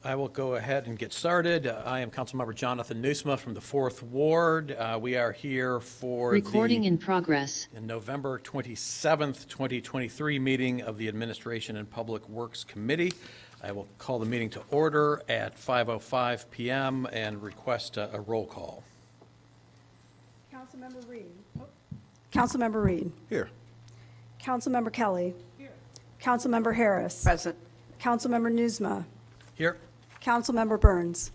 I will go ahead and get started. I am Councilmember Jonathan Nusma from the 4th Ward. We are here for Recording in progress. the November 27th, 2023 meeting of the Administration and Public Works Committee. I will call the meeting to order at 5:05 PM and request a roll call. Councilmember Reed. Councilmember Reed. Here. Councilmember Kelly. Here. Councilmember Harris. Present. Councilmember Nusma. Here, Councilmember Burns.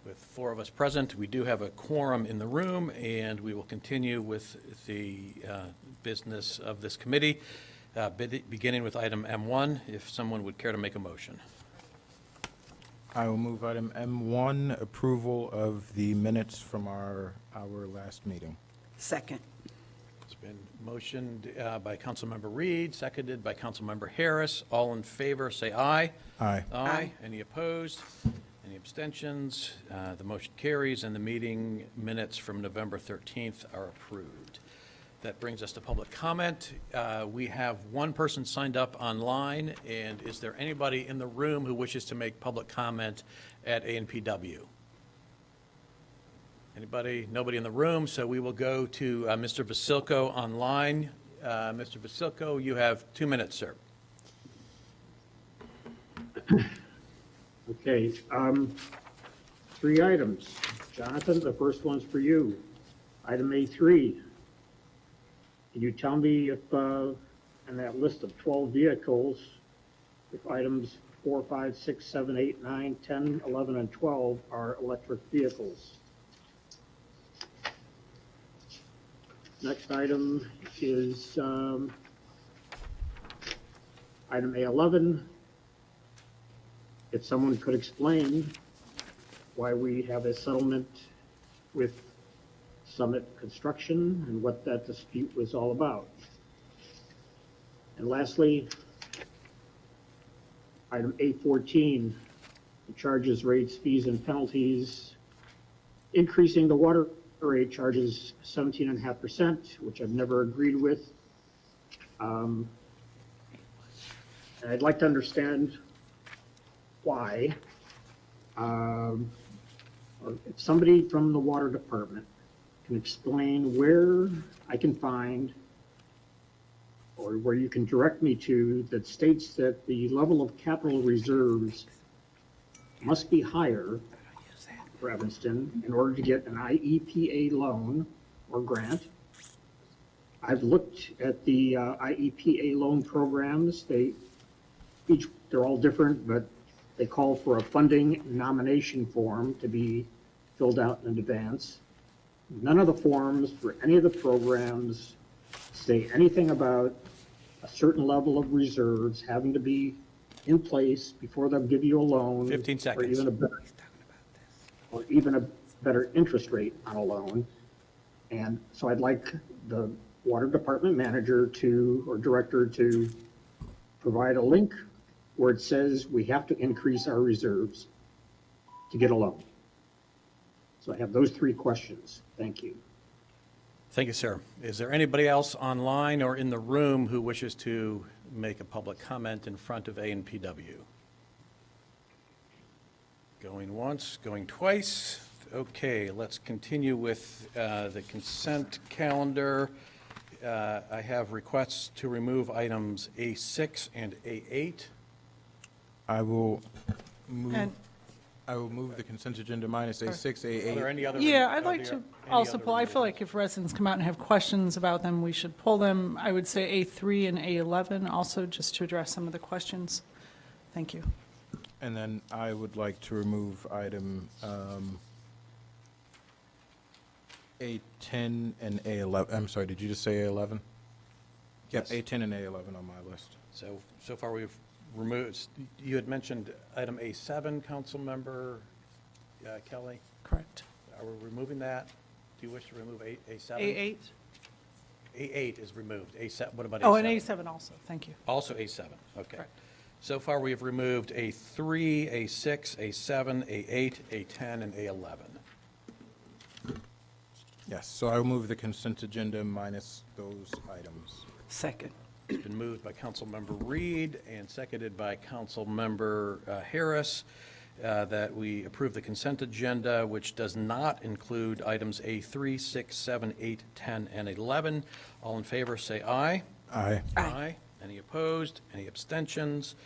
with 4 of us present, we do have a quorum in the room, and we will continue with the business of this committee, beginning with item M1, if someone would care to make a motion. I will move item M1, approval of the minutes from our last meeting. Second. It's been motioned by Councilmember Reed, seconded by Councilmember Harris. All in favor, say aye. Aye. Aye. Any opposed? Any abstentions? The motion carries, and the meeting minutes from November 13th are approved. That brings us to public comment. We have one person signed up online, and is there anybody in the room who wishes to make public comment at ANPW? Anybody? Nobody in the room, so we will go to Mr. Vasilko online. Mr. Vasilko, you have 2 minutes, sir. Okay, 3 items. Jonathan, the first one's for you. Item A3. Can you tell me if, in that list of 12 vehicles, if items 4, 5, 6, 7, 8, 9, 10, 11, and 12 are electric vehicles? Next item is item A11. If someone could explain why we have a settlement with Summit Construction and what that dispute was all about. And lastly, item A14, the charges, rates, fees, and penalties, increasing the water rate charges 17.5%, which I've never agreed with. And I'd like to understand why, or if somebody from the water department can explain where I can find, or where you can direct me to, that states that the level of capital reserves must be higher for Evanston in order to get an IEPA loan or grant. I've looked at the IEPA loan programs. They're all different, but they call for a funding nomination form to be filled out in advance. None of the forms for any of the programs say anything about a certain level of reserves having to be in place before they'll give you a loan. 15 seconds. Or even a better interest rate on a loan. And so I'd like the water department manager or director to provide a link where it says we have to increase our reserves to get a loan. So I have those 3 questions. Thank you. Thank you, sir. Is there anybody else online or in the room who wishes to make a public comment in front of ANPW? Going once, going twice. Okay, let's continue with the consent calendar. I have requests to remove items A6 and A8. I will move And- the consent agenda minus A6, Are there A8. any other? Yeah, I'd are like there to any also other pull, I feel like if residents come out and have questions about them, we should pull them. I would say A3 and A11 also, just to address some of the questions. Thank you. And then I would like to remove item A10 and A11. I'm sorry, did you just say A11? Yep, Yes. A10 and A11 on my list. So far we've removed, you had mentioned item A7, Councilmember Kelly. Correct. Are we removing that? Do you wish to remove A7? A8? A8 is removed. A7, what about A7? Oh, and A7 also. Thank you. Also A7, okay. Correct. So far, we have removed A3, A6, A7, A8, A10, and A11. Yes, so I will move the consent agenda minus those items. Second. It's been moved by Councilmember Reed and seconded by Councilmember Harris that we approve the consent agenda, which does not include items A3, 6, 7, 8, 10, and 11. All in favor, say aye. Aye. Aye. Any opposed? Any abstentions?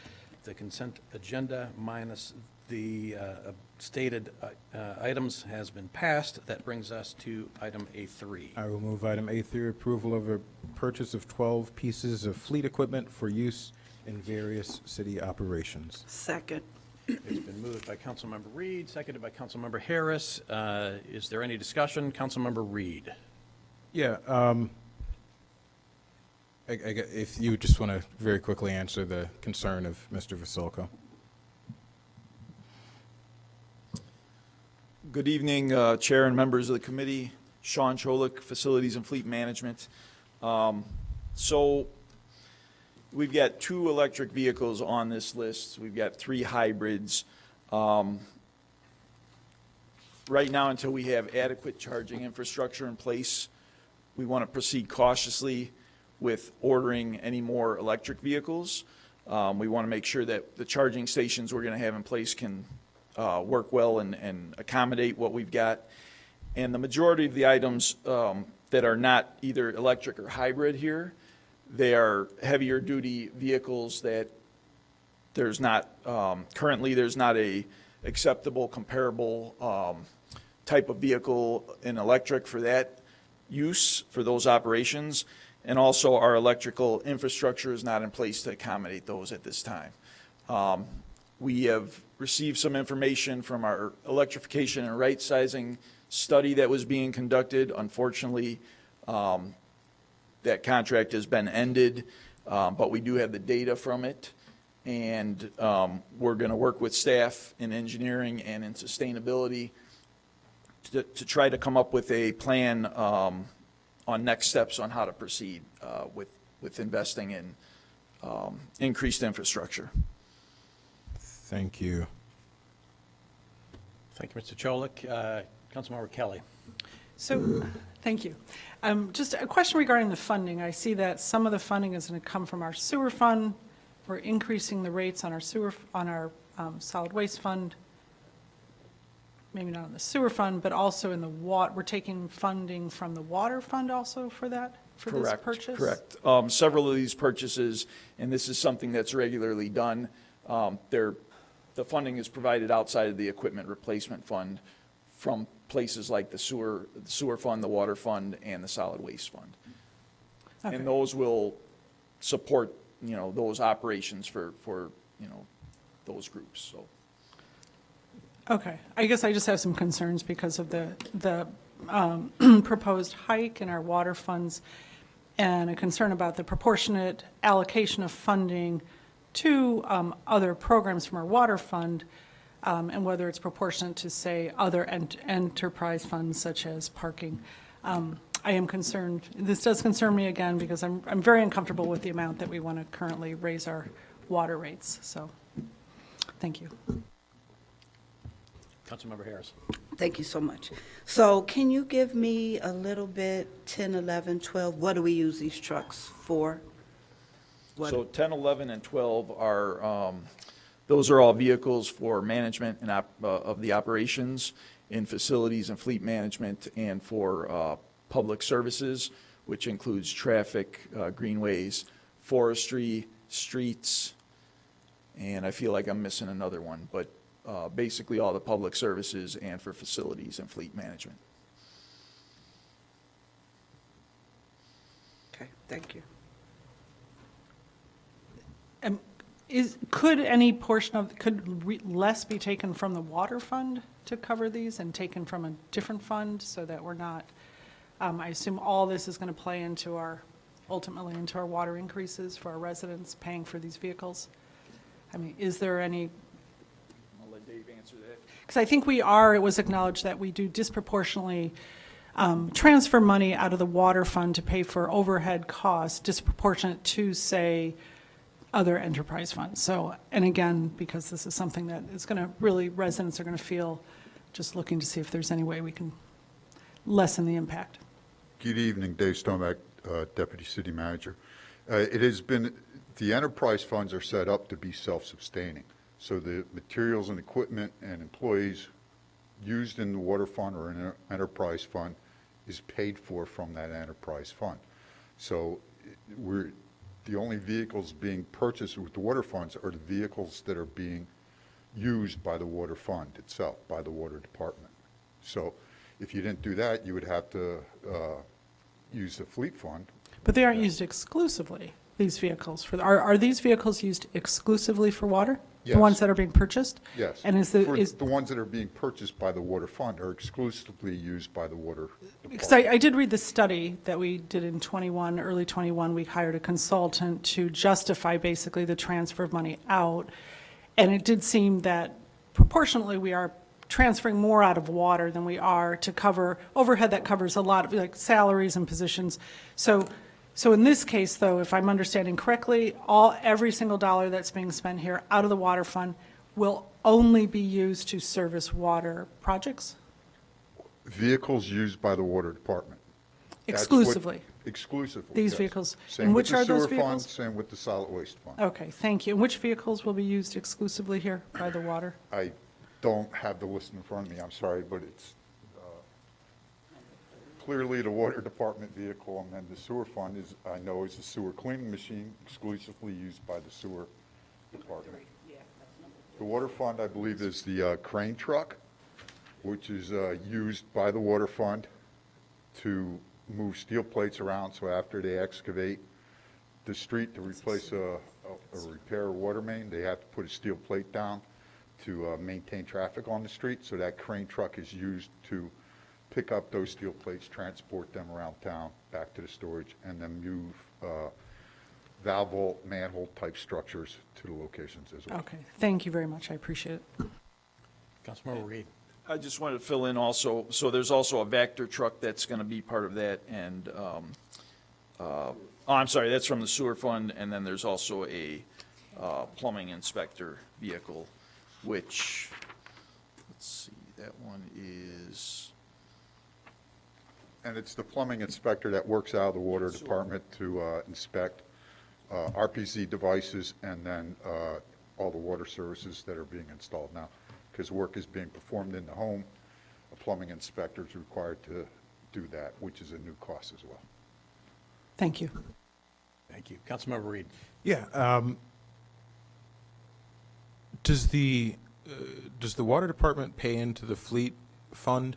The consent agenda minus the stated items has been passed. That brings us to item A3. I will move item A3, approval of a purchase of 12 pieces of fleet equipment for use in various city operations. Second. It's been moved by Councilmember Reed, seconded by Councilmember Harris. Is there any discussion? Councilmember Reed. Yeah, if you just want to very quickly answer the concern of Mr. Vasilko. Good evening, Chair and members of the committee. Sean Cholik, Facilities and Fleet Management. So we've got 2 electric vehicles on this list. We've got 3 hybrids. Right now, until we have adequate charging infrastructure in place, we want to proceed cautiously with ordering any more electric vehicles. We want to make sure that the charging stations we're going to have in place can work well and accommodate what we've got. And the majority of the items that are not either electric or hybrid here, they are heavier duty vehicles that there's not, currently there's not a acceptable comparable type of vehicle in electric for that use, for those operations. And also our electrical infrastructure is not in place to accommodate those at this time. We have received some information from our electrification and right sizing study that was being conducted. Unfortunately, that contract has been ended, but we do have the data from it. And we're going to work with staff in engineering and in sustainability to try to come up with a plan on next steps on how to proceed with investing in increased infrastructure. Thank you. Thank you, Mr. Cholik. Councilmember Kelly. So, thank you. Just a question regarding the funding. I see that some of the funding is going to come from our sewer fund. We're increasing the rates on our sewer, on our solid waste fund. Maybe not on the sewer fund, but also in the we're taking funding from the water fund also for that, for this purchase? Correct. Several of these purchases, and this is something that's regularly done, the funding is provided outside of the equipment replacement fund from places like the sewer fund, the water fund, and the solid waste fund. Okay. And those will support, those operations for those groups, so. Okay, I guess I just have some concerns because of the proposed hike in our water funds and a concern about the proportionate allocation of funding to other programs from our water fund, and whether it's proportionate to, say, other enterprise funds such as parking. I am concerned, this does concern me again because I'm very uncomfortable with the amount that we want to currently raise our water rates, so, thank you. Councilmember Harris. Thank you so much. So can you give me a little bit, 10, 11, 12, what do we use these trucks for? What- So 10, 11, and 12 are, those are all vehicles for management and of the operations in facilities and fleet management and for public services, which includes traffic, greenways, forestry, streets, and I feel like I'm missing another one, but basically all the public services and for facilities and fleet management. Okay, thank you. Could any portion of, less be taken from the water fund to cover these and taken from a different fund so that we're not, I assume all this is going to play into ultimately into our water increases for our residents paying for these vehicles? I mean, is there any? I'll let Dave answer that. Because I think it was acknowledged that we do disproportionately transfer money out of the water fund to pay for overhead costs disproportionate to, say, other enterprise funds. So, and again, because this is something that is going to really, residents are going to feel, just looking to see if there's any way we can lessen the impact. Good evening, Dave Stoneback, Deputy City Manager. It has been, the enterprise funds are set up to be self-sustaining. So the materials and equipment and employees used in the water fund or in an enterprise fund is paid for from that enterprise fund. So the only vehicles being purchased with the water funds are the vehicles that are being used by the water fund itself, by the water department. So if you didn't do that, you would have to use the fleet fund. But they aren't used exclusively, these vehicles. Are these vehicles used exclusively for water? The Yes. ones that are being purchased? Yes. And The ones that are being purchased by the water fund are exclusively used by the water because department. I did read the study that we did in early 21, we hired a consultant to justify basically the transfer of money out. And it did seem that proportionately, we are transferring more out of water than we are to cover overhead that covers a lot of like salaries and positions. So in this case, though, if I'm understanding correctly, every single dollar that's being spent here out of the water fund will only be used to service water projects? Vehicles used by the water department. That's what- Exclusively? Exclusively, These yes. vehicles. Same And with which the are those sewer fund, vehicles? same with the solid waste fund. Okay, thank you. And which vehicles will be used exclusively here by the water? I don't have the list in front of me, I'm sorry, but it's clearly the water department vehicle, and then the sewer fund is, I know, is a sewer cleaning machine exclusively used by the sewer department. The water fund, I believe, is the crane truck, which is used by the water fund to move steel plates around, so after they excavate the street to replace a repair water main, they have to put a steel plate down to maintain traffic on the street, so that crane truck is used to pick up those steel plates, transport them around town, back to the storage, and then move valve vault, manhole-type structures to the locations as well. Okay, thank you very much. I appreciate it. Councilmember Reed. I just wanted to fill in also, so there's also a Vector truck that's going to be part of that, and, I'm sorry, that's from the sewer fund, and then there's also a plumbing inspector vehicle, which, let's see, that one is, And it's the plumbing inspector that works out of the water department to inspect RPZ devices and then all the water services that are being installed now. Because work is being performed in the home, a plumbing inspector is required to do that, which is a new cost as well. Thank you. Thank you. Councilmember Reed. Yeah. Does the water department pay into the fleet fund?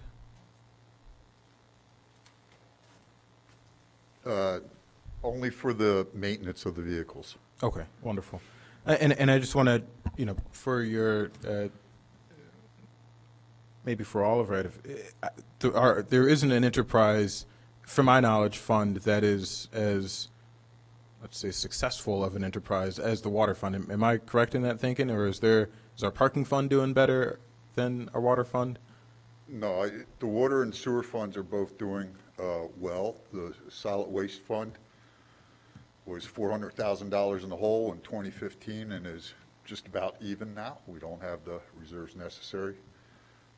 Only for the maintenance of the vehicles. Okay, wonderful. And I just want to, for your, maybe for all of it, there isn't an enterprise, from my knowledge, fund that is as, let's say, successful of an enterprise as the water fund. Am I correct in that thinking, or is our parking fund doing better than our water fund? No, the water and sewer funds are both doing well. The solid waste fund was $400,000 in the hole in 2015 and is just about even now. We don't have the reserves necessary,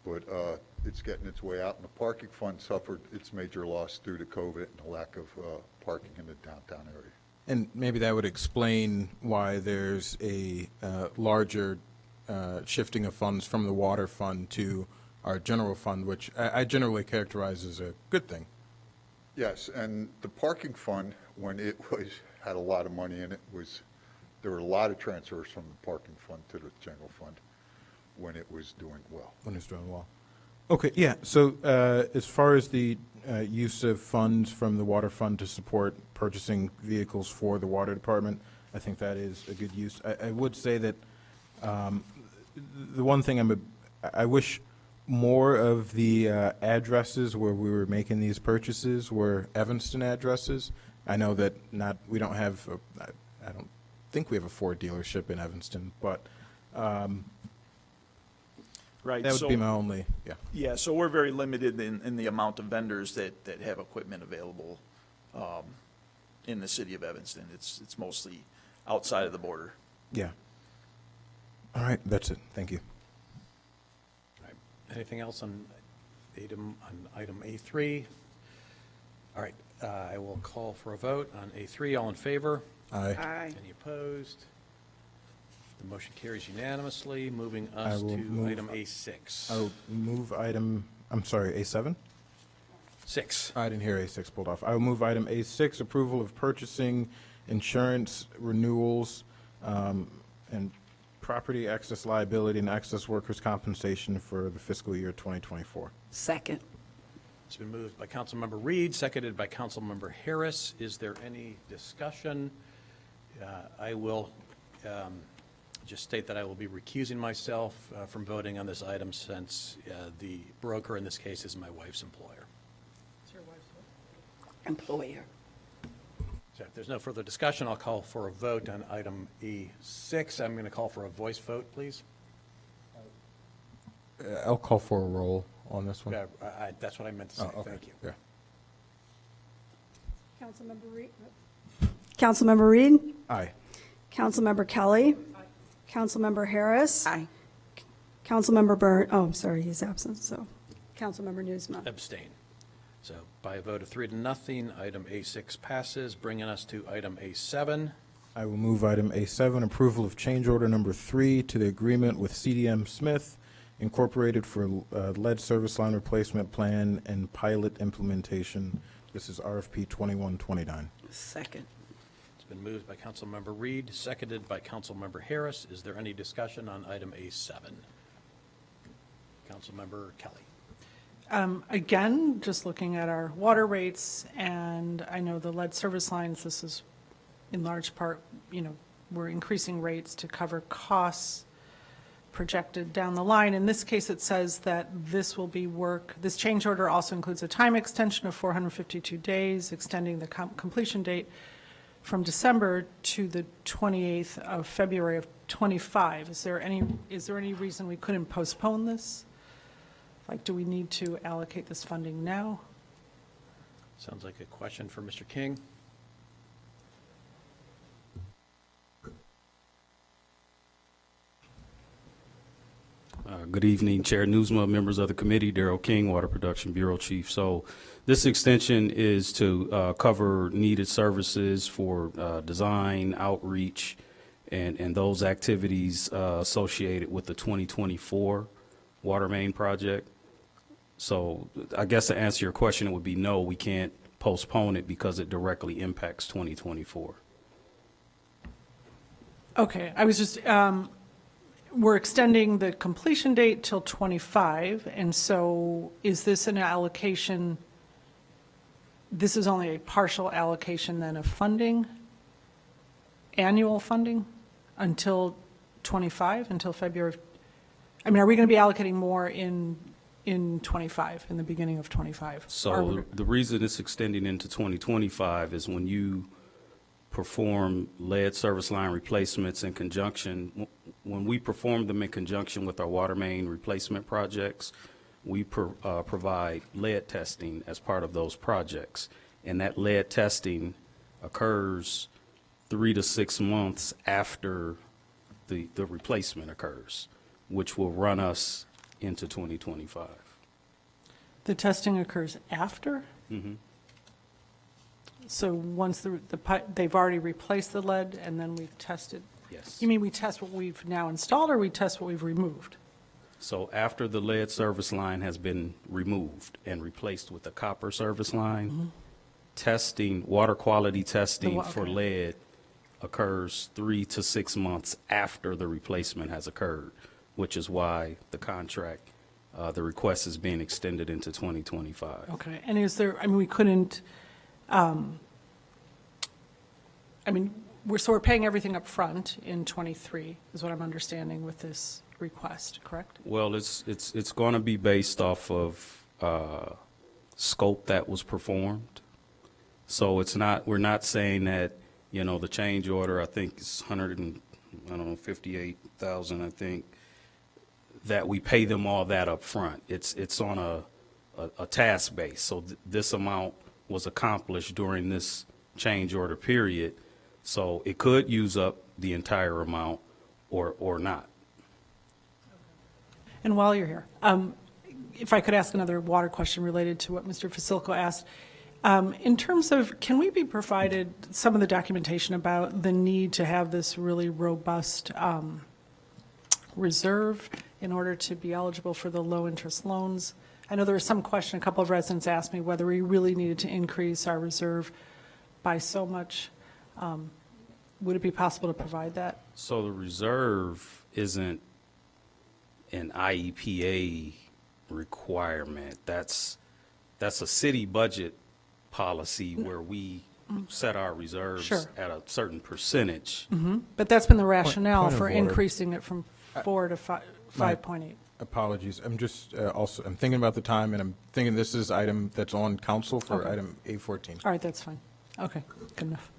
but it's getting its way out. And the parking fund suffered its major loss due to COVID and the lack of parking in the downtown area. And maybe that would explain why there's a larger shifting of funds from the water fund to our general fund, which I generally characterize as a good thing. Yes, and the parking fund, when it had a lot of money in it, there were a lot of transfers from the parking fund to the general fund when it was doing well. When it's doing well. Okay, yeah, so as far as the use of funds from the water fund to support purchasing vehicles for the water department, I think that is a good use. I would say that the one thing I wish more of the addresses where we were making these purchases were Evanston addresses. I know that we don't have, I don't think we have a Ford dealership in Evanston, but right. that would so- be my only, yeah. Yeah, so we're very limited in the amount of vendors that have equipment available in the city of Evanston. It's mostly outside of the border. Yeah. All right, that's it. Thank you. All right. Anything else on item A3? All right. I will call for a vote on A3. All in favor? Aye. Aye. Any opposed? The motion carries unanimously. Moving I us will to move- item A6. I'll move item, I'm sorry, A7? 6. I didn't hear A6 pulled off. I will move item A6, approval of purchasing insurance renewals and property excess liability and excess workers' compensation for the fiscal year 2024. Second. It's been moved by Councilmember Reed, seconded by Councilmember Harris. Is there any discussion? I will just state that I will be recusing myself from voting on this item since the broker in this case is my wife's employer. Employer. So if there's no further discussion, I'll call for a vote on item E6. I'm going to call for a voice vote, please. I'll call for a roll on this one. That's what I meant to say. Oh, okay. Thank you. Yeah. Councilmember Reed? Councilmember Reed? Aye. Councilmember Kelly? Councilmember Harris? Aye. Councilmember Byrne, oh, I'm sorry, he's absent, so. Councilmember Newsma? Abstain. So by a vote of 3-0, item A6 passes, bringing us to item A7. I will move item A7, approval of change order number 3 to the agreement with CDM Smith Incorporated for lead service line replacement plan and pilot implementation. This is RFP 2129. Second. It's been moved by Councilmember Reed, seconded by Councilmember Harris. Is there any discussion on item A7? Councilmember Kelly. Again, just looking at our water rates, and I know the lead service lines, this is in large part, we're increasing rates to cover costs projected down the line. In this case, it says that this will be this change order also includes a time extension of 452 days, extending the completion date from December to the 28th of February of '25. Is there any reason we couldn't postpone this? Like, do we need to allocate this funding now? Sounds like a question for Mr. King. Good evening, Chair Newsma, members of the committee, Darrell King, Water Production Bureau Chief. So this extension is to cover needed services for design, outreach, and those activities associated with the 2024 water main project. So I guess to answer your question, it would be no, we can't postpone it because it directly impacts 2024. Okay, I was just, we're extending the completion date till '25, and so is this an allocation? This is only a partial allocation then of funding, annual funding, until '25, until February? I mean, are we going to be allocating more in '25, in the beginning of '25? So the reason it's extending into 2025 is when you perform lead service line replacements in conjunction, when we perform them in conjunction with our water main replacement projects, we provide lead testing as part of those projects. And that lead testing occurs 3 to 6 months after the replacement occurs, which will run us into 2025. The testing occurs after? Mm-hmm. So once they've already replaced the lead and then we've tested? Yes. You mean we test what we've now installed or we test what we've removed? So after the lead service line has been removed and replaced with a copper service line, testing, water quality testing for okay. lead occurs 3 to 6 months after the replacement has occurred, which is why the contract, the request is being extended into 2025. Okay, and is there, I mean, we couldn't, we're paying everything up front in '23, is what I'm understanding with this request, correct? Well, it's going to be based off of scope that was performed. So we're not saying that, the change order, I think is 58,000, I think, that we pay them all that up front. It's on a task base. So this amount was accomplished during this change order period. So it could use up the entire amount or not. And while you're here, if I could ask another water question related to what Mr. Facilco asked, In terms of, can we be provided some of the documentation about the need to have this really robust reserve in order to be eligible for the low-interest loans? I know there was some question, a couple of residents asked me whether we really needed to increase our reserve by so much. Would it be possible to provide that? So the reserve isn't an IEPA requirement. That's a city budget policy where we set our reserves Sure. at a certain percentage. But that's been the rationale point of for order. increasing it from 4 to 5.8. Apologies. I'm just I'm thinking about the time, and I'm thinking this is item that's on council for Okay. item A14. All right, that's fine. Okay, good enough.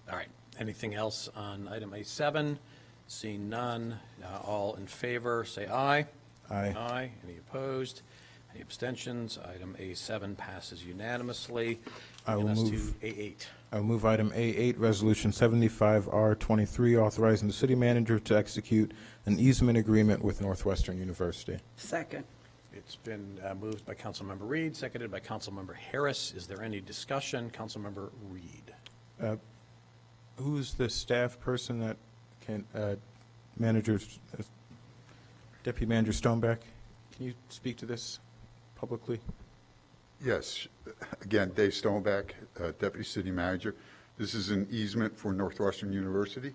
All right. Anything else on item A7? Seeing none, all in favor, say aye. Aye. Aye. Any opposed? Any abstentions? Item A7 passes unanimously. I will Bringing us move- to A8. I'll move item A8, Resolution 75R23, authorizing the city manager to execute an easement agreement with Northwestern University. Second. It's been moved by Councilmember Reed, seconded by Councilmember Harris. Is there any discussion? Councilmember Reed. Who's the staff person that can, Deputy Manager Stoneback? Can you speak to this publicly? Yes, again, Dave Stoneback, Deputy City Manager. This is an easement for Northwestern University.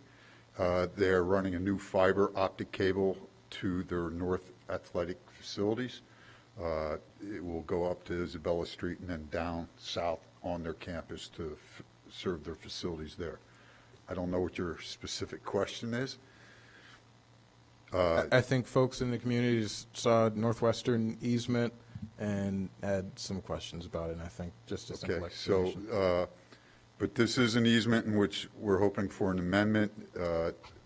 They're running a new fiber optic cable to their north athletic facilities. It will go up to Isabella Street and then down south on their campus to serve their facilities there. I don't know what your specific question is. I think folks in the communities saw Northwestern easement and had some questions about it, and I think just a simple Okay, so, explanation. but this is an easement in which we're hoping for an amendment,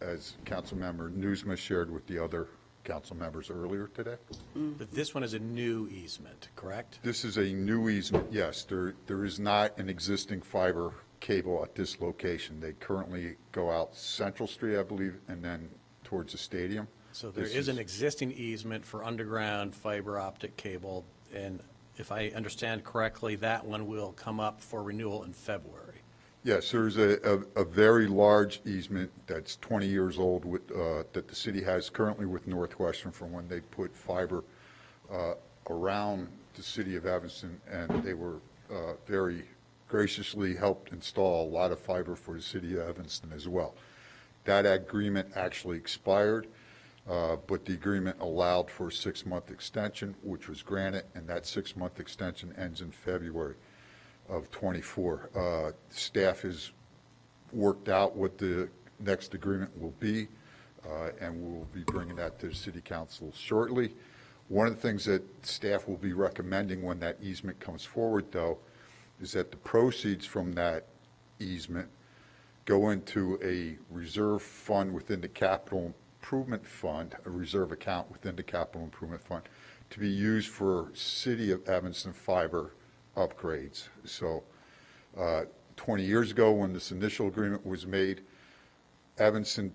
as Councilmember Newsma shared with the other council members earlier today. But this one is a new easement, correct? This is a new easement, yes. There is not an existing fiber cable at this location. They currently go out Central Street, I believe, and then towards the stadium. So there This is an existing easement for underground fiber optic cable, and if I understand correctly, that one will come up for renewal in February. Yes, there's a very large easement that's 20 years old with, that the city has currently with Northwestern from when they put fiber around the city of Evanston, and they were very graciously helped install a lot of fiber for the city of Evanston as well. That agreement actually expired, but the agreement allowed for a 6-month extension, which was granted, and that 6-month extension ends in February of '24. Staff has worked out what the next agreement will be, and we will be bringing that to the city council shortly. One of the things that staff will be recommending when that easement comes forward, though, is that the proceeds from that easement go into a reserve fund within the capital improvement fund, a reserve account within the capital improvement fund, to be used for city of Evanston fiber upgrades. So 20 years ago, when this initial agreement was made, Evanston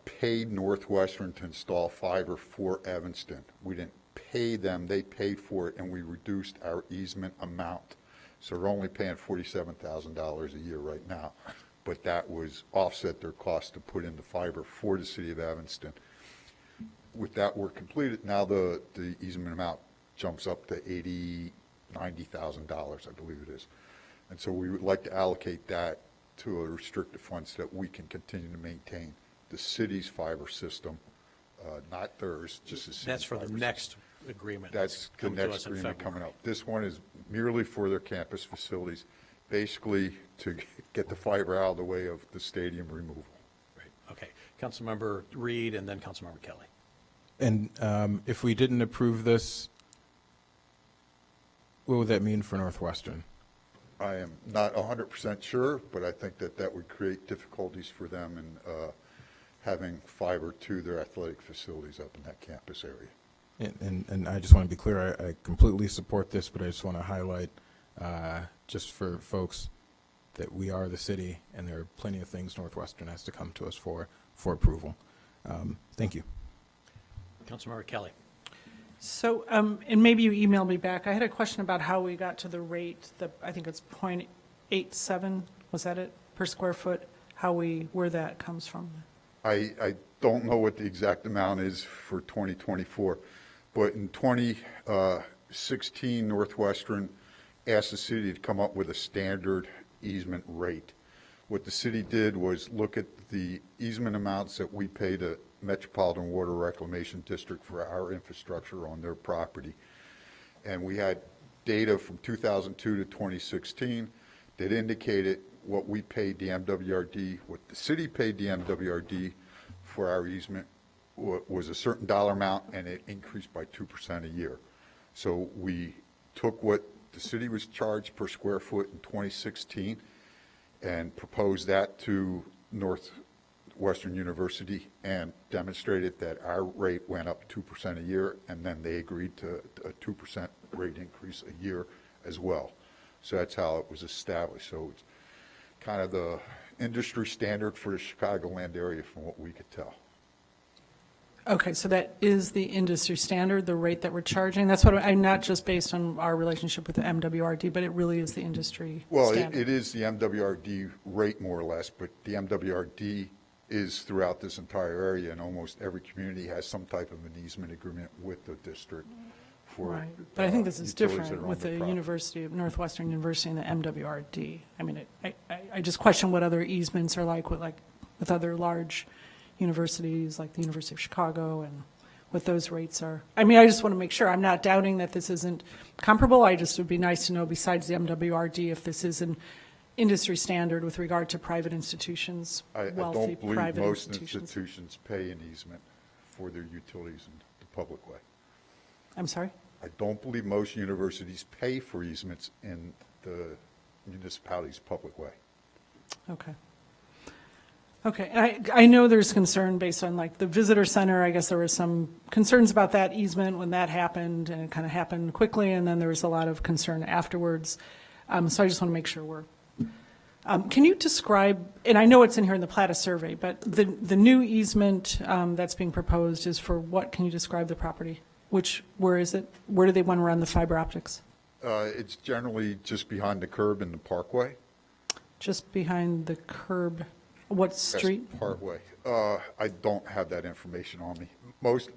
paid Northwestern to install fiber for Evanston. We didn't pay them, they paid for it, and we reduced our easement amount. So we're only paying $47,000 a year right now, but that was offset their cost to put in the fiber for the city of Evanston. With that work completed, now the easement amount jumps up to $90,000, I believe it is. And so we would like to allocate that to a restricted fund so that we can continue to maintain the city's fiber system, not theirs, just the city's. That's for the fiber next agreement. That's the coming to next us in agreement coming February. up. This one is merely for their campus facilities, basically to get the fiber out of the way of the stadium removal. Right, okay. Councilmember Reed and then Councilmember Kelly. And if we didn't approve this, what would that mean for Northwestern? I am not 100% sure, but I think that that would create difficulties for them in having fiber to their athletic facilities up in that campus area. And I just want to be clear, I completely support this, but I just want to highlight, just for folks, that we are the city, and there are plenty of things Northwestern has to come to us for approval. Thank you. Councilmember Kelly. So, and maybe you emailed me back. I had a question about how we got to the rate, I think it's .87, was that it, per square foot? Where that comes from? I don't know what the exact amount is for 2024, but in 2016, Northwestern asked the city to come up with a standard easement rate. What the city did was look at the easement amounts that we pay to Metropolitan Water Reclamation District for our infrastructure on their property. And we had data from 2002 to 2016 that indicated what we paid the MWRD, what the city paid the MWRD for our easement was a certain dollar amount, and it increased by 2% a year. So we took what the city was charged per square foot in 2016 and proposed that to Northwestern University and demonstrated that our rate went up 2% a year, and then they agreed to a 2% rate increase a year as well. So that's how it was established. So it's kind of the industry standard for the Chicagoland area from what we could tell. Okay, so that is the industry standard, the rate that we're charging? That's what I'm not just based on our relationship with the MWRD, but it really is the industry Well, standard? it is the MWRD rate more or less, but the MWRD is throughout this entire area, and almost every community has some type of an easement agreement with the district for Right, but I think this is utilities that different are on with their the property. University of Northwestern University and the MWRD. I mean, I just question what other easements are like with other large universities, like the University of Chicago, and what those rates are. I mean, I just want to make sure, I'm not doubting that this isn't comparable, I just would be nice to know, besides the MWRD, if this is an industry standard with regard to private institutions, I wealthy don't believe private most institutions. institutions pay an easement for their utilities in the public way. I'm sorry? I don't believe most universities pay for easements in the municipality's public way. Okay. Okay, and I know there's concern based on like the visitor center, I guess there were some concerns about that easement when that happened, and it kind of happened quickly, and then there was a lot of concern afterwards. So I just want to make sure we're, can you describe, and I know it's in here in the Plata survey, but the new easement that's being proposed is for what? Can you describe the property? Where is it? Where do they want to run the fiber optics? It's generally just behind the curb in the parkway. Just behind the curb, what That's street? Parkway. I don't have that information on me.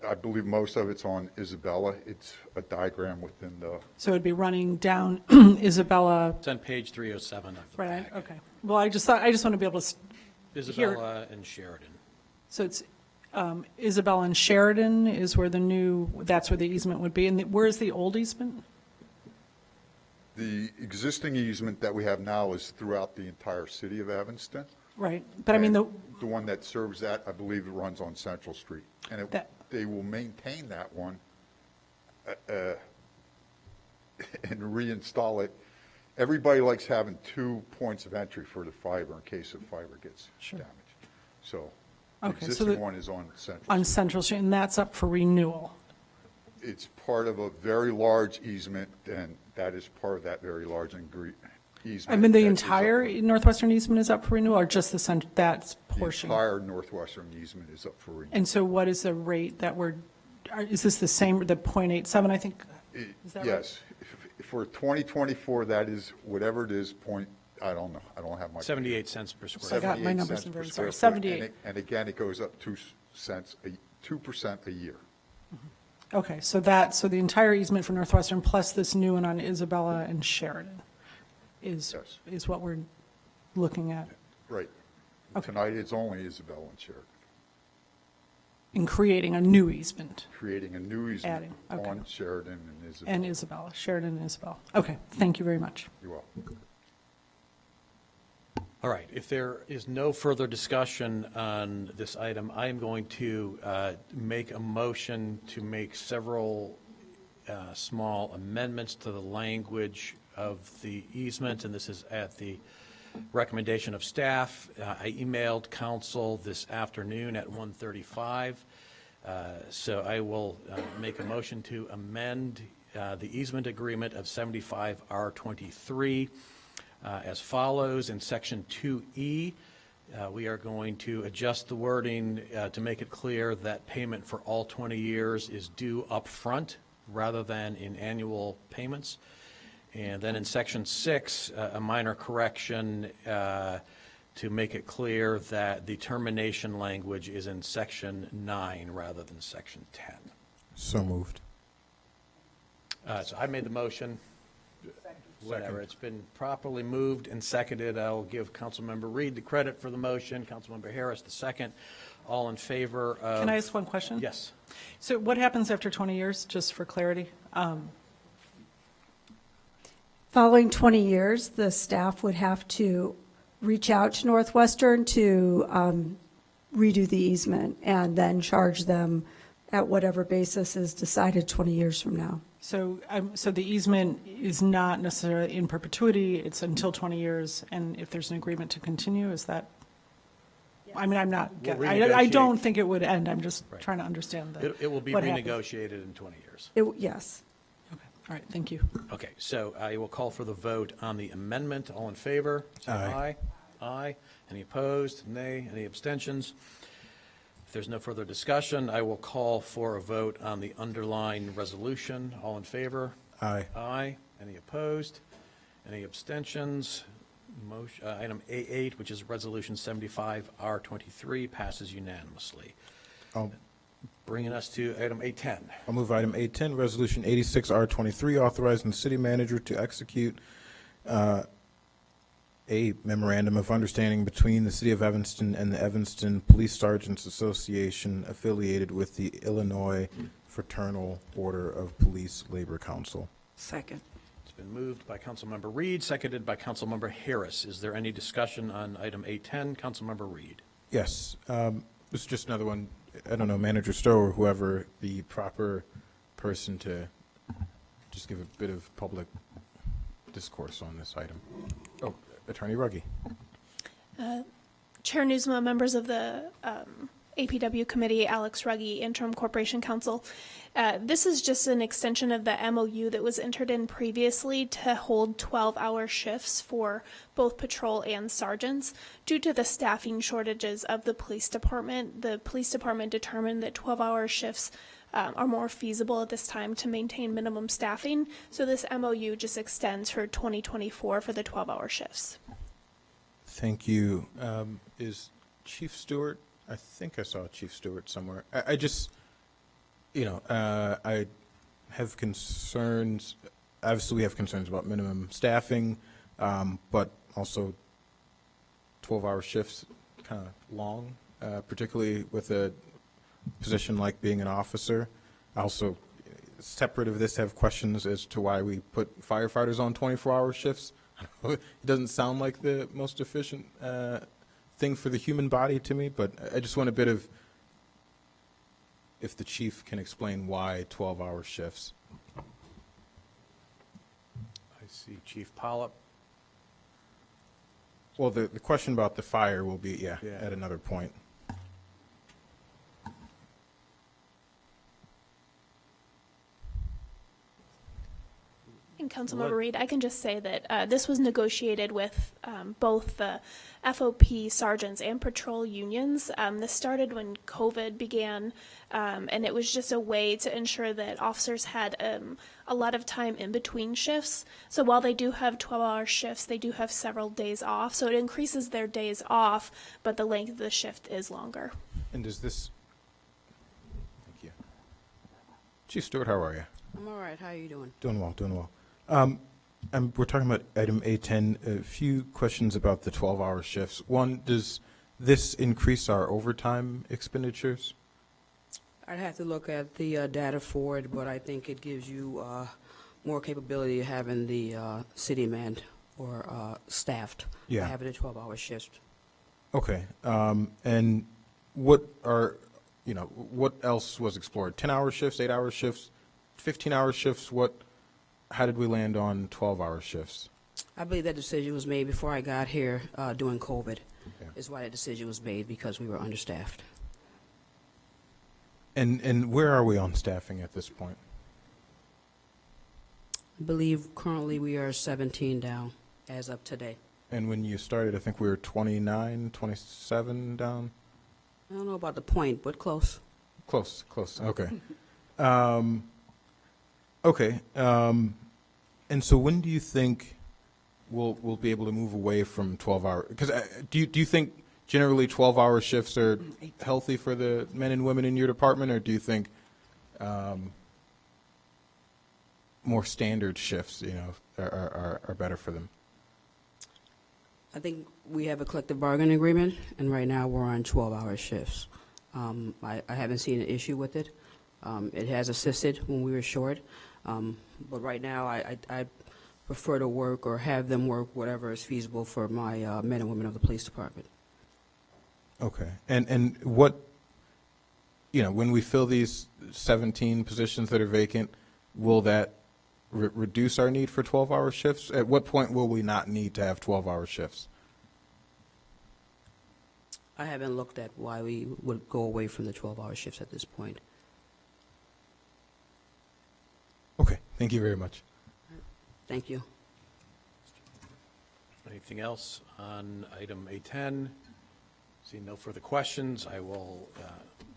I believe most of it's on Isabella. It's a diagram within the, So it'd be running down Isabella, It's on page 307 of the right, packet. okay. Well, I just want to be able to, Isabella and Sheridan. so it's Isabella and Sheridan is where that's where the easement would be. And where is the old easement? the existing easement that we have now is throughout the entire city of Evanston. Right, but I mean, And the one that serves that, I believe, it runs on Central Street. And they will maintain that one and reinstall it. Everybody likes having 2 points of entry for the fiber in case the fiber gets Sure. damaged. So the Okay, so existing one is on Central on Street. Central Street, and that's up for renewal. It's part of a very large easement, and that is part of that very large easement. I mean, the that is up entire for- Northwestern easement is up for renewal, or just that The portion? entire Northwestern easement is up for renewal. And so what is the rate that is this the same, the .87, I think? Is that right? Yes. For 2024, that is, whatever it is, I don't know, I don't have my. 78 cents per I square got foot. my 78 numbers cents in per very square sorry, foot, 78. And again, it goes up 2 cents, 2% a year. Okay, so the entire easement for Northwestern plus this new one on Isabella and Sheridan is what we're looking at Right. Okay. Tonight, it's only Isabella and Sheridan, in creating a new easement. creating a new easement Adding, okay. on Sheridan and Isabella. And Isabella, Sheridan and Isabella. Okay, thank you very much. You're welcome. All right, if there is no further discussion on this item, I am going to make a motion to make several small amendments to the language of the easement, and this is at the recommendation of staff. I emailed council this afternoon at 1:35, so I will make a motion to amend the easement agreement of 75R23 as follows. In section 2E, we are going to adjust the wording to make it clear that payment for all 20 years is due up front rather than in annual payments. And then in Section 6, a minor correction to make it clear that the termination language is in Section 9 rather than Section 10. So moved. So I made the motion. Whatever, it's been properly moved and seconded. I'll give Councilmember Reed the credit for the motion, Councilmember Harris the second. All in favor of... Can I ask one question? Yes. So what happens after 20 years, just for clarity? Following 20 years, the staff would have to reach out to Northwestern to redo the easement and then charge them at whatever basis is decided 20 years from now. So, so the easement is not necessarily in perpetuity, it's until 20 years, and if there's an agreement to continue, is that? I mean, I'm not, We'll I don't renegotiate. think it would end, I'm just Right. trying to understand the. It will be what happens. renegotiated in 20 years. Yes. Okay, all right, thank you. Okay, so I will call for the vote on the amendment. All in favor? Say Aye. Aye. Any opposed? Nay. Any abstentions? If there's no further discussion, I will call for a vote on the underlying resolution. All in favor? Aye. Aye. Any opposed? Any abstentions? Motion, item A8, which is Resolution 75R23, passes unanimously. I'll Bringing us to item A10. I'll move item A10, Resolution 86R23, authorizing the city manager to execute a memorandum of understanding between the City of Evanston and the Evanston Police Sergeants Association affiliated with the Illinois Fraternal Order of Police Labor Council. Second. It's been moved by Councilmember Reed, seconded by Councilmember Harris. Is there any discussion on item A10? Councilmember Reed. Yes, this is just another one, I don't know, Manager Stowe or whoever, the proper person to just give a bit of public discourse on this item. Oh, Attorney Ruggie. Chair Newsma, members of the APW committee, Alex Ruggie, Interim Corporation Counsel. This is just an extension of the MOU that was entered in previously to hold 12-hour shifts for both patrol and sergeants. Due to the staffing shortages of the police department determined that 12-hour shifts are more feasible at this time to maintain minimum staffing. So this MOU just extends for 2024 for the 12-hour shifts. Thank you. Is Chief Stewart, I think I saw Chief Stewart somewhere. I just, I have concerns, obviously we have concerns about minimum staffing, but also 12-hour shifts, kind of long, particularly with a position like being an officer. I also, separate of this, have questions as to why we put firefighters on 24-hour shifts. It doesn't sound like the most efficient thing for the human body to me, but I just want a bit of, if the chief can explain why 12-hour shifts. I see Chief Polyp. Well, the question about the fire will be, Yeah. at another point. And Councilmember Reed, I can just say that this was negotiated with both the FOP sergeants and patrol unions. This started when COVID began, and it was just a way to ensure that officers had a lot of time in between shifts. So while they do have 12-hour shifts, they do have several days off. So it increases their days off, but the length of the shift is longer. And does this, thank you. Chief Stewart, how are you? I'm all right. How are you doing? Doing well, doing well. We're talking about item A10. A few questions about the 12-hour shifts. One, does this increase our overtime expenditures? I'd have to look at the data for it, but I think it gives you more capability of having the city manned or staffed. Yeah. Having a 12-hour shift. Okay. And what are, what else was explored? 10-hour shifts, 8-hour shifts, 15-hour shifts? How did we land on 12-hour shifts? I believe that decision was made before I got here during COVID. Yeah. Is why that decision was made, because we were understaffed. And where are we on staffing at this point? I believe currently we are 17 down as of today. And when you started, I think we were 29, 27 down? I don't know about the point, but close. Close, okay. Okay. And so when do you think we'll be able to move away from 12-hour? Because do you think generally 12-hour shifts are healthy for the men and women in your department, or do you think more standard shifts, are better for them? I think we have a collective bargaining agreement, and right now we're on 12-hour shifts. I haven't seen an issue with it. It has assisted when we were short, but right now I prefer to work or have them work whatever is feasible for my men and women of the police department. Okay. And what, when we fill these 17 positions that are vacant, will that reduce our need for 12-hour shifts? At what point will we not need to have 12-hour shifts? I haven't looked at why we would go away from the 12-hour shifts at this point. Okay. Thank you very much. Thank you. Anything else on item A10? Seeing no further questions, I will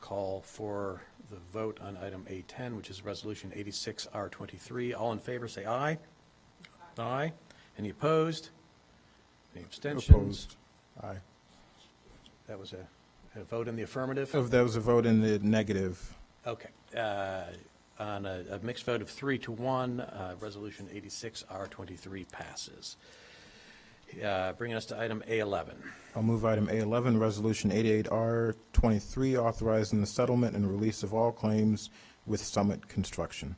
call for the vote on item A10, which is Resolution 86R23. All in favor, say aye. Aye. Any opposed? Any abstentions? Opposed? Aye. That was a vote in the affirmative? That was a vote in the negative. Okay. On a mixed vote of 3-1, Resolution 86R23 passes. Bringing us to item A11. I'll move item A11, Resolution 88R23, authorizing the settlement and release of all claims with Summit Construction.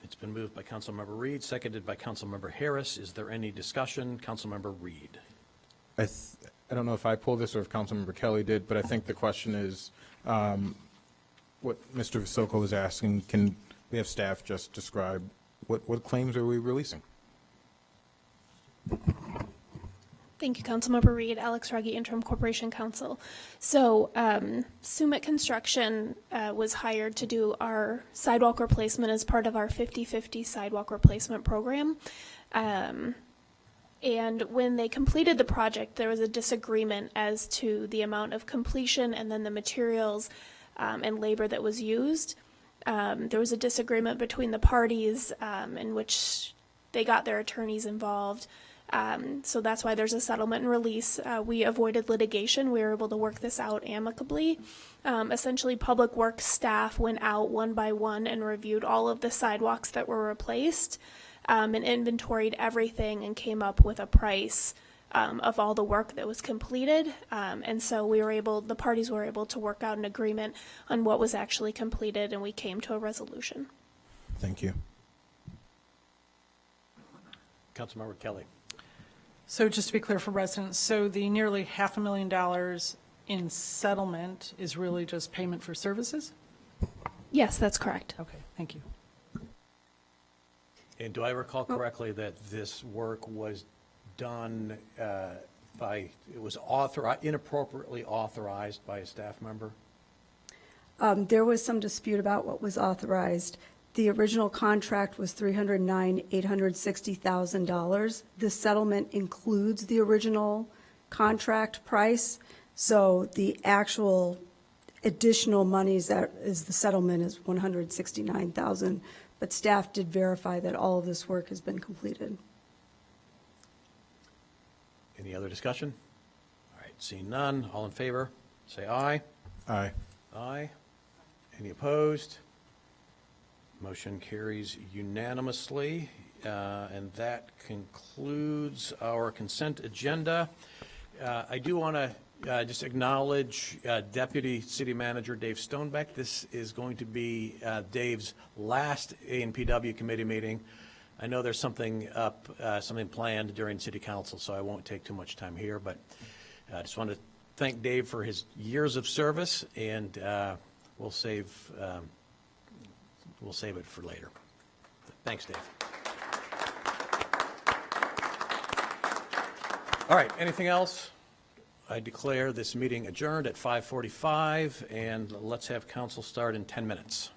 It's been moved by Councilmember Reed, seconded by Councilmember Harris. Is there any discussion? Councilmember Reed. I don't know if I pulled this or if Councilmember Kelly did, but I think the question is what Mr. Visoko was asking. Can we have staff just describe what claims are we releasing? Thank you, Councilmember Reed. Alex Ruggie, Interim Corporation Counsel. So Summit Construction was hired to do our sidewalk replacement as part of our 50/50 sidewalk replacement program. And when they completed the project, there was a disagreement as to the amount of completion and then the materials and labor that was used. There was a disagreement between the parties in which they got their attorneys involved. So that's why there's a settlement and release. We avoided litigation. We were able to work this out amicably. Essentially, Public Works staff went out one by one and reviewed all of the sidewalks that were replaced and inventoried everything and came up with a price of all the work that was completed. And so the parties were able to work out an agreement on what was actually completed, and we came to a resolution. Thank you. Councilmember Kelly. So just to be clear for residents, so the nearly $500,000 in settlement is really just payment for services? Yes, that's correct. Okay, thank you. And do I recall correctly that this work was done it was inappropriately authorized by a staff member? There was some dispute about what was authorized. The original contract was $309,860,000. The settlement includes the original contract price, so the actual additional monies that is the settlement is $169,000. But staff did verify that all of this work has been completed. Any other discussion? All right, seeing none, all in favor, say aye. Aye. Aye. Any opposed? Motion carries unanimously, and that concludes our consent agenda. I do want to just acknowledge Deputy City Manager Dave Stonebeck. This is going to be Dave's last A&PW committee meeting. I know there's something planned during City Council, so I won't take too much time here, but I just want to thank Dave for his years of service, and we'll save it for later. Thanks, Dave. All right, anything else? I declare this meeting adjourned at 5:45, and let's have council start in 10 minutes.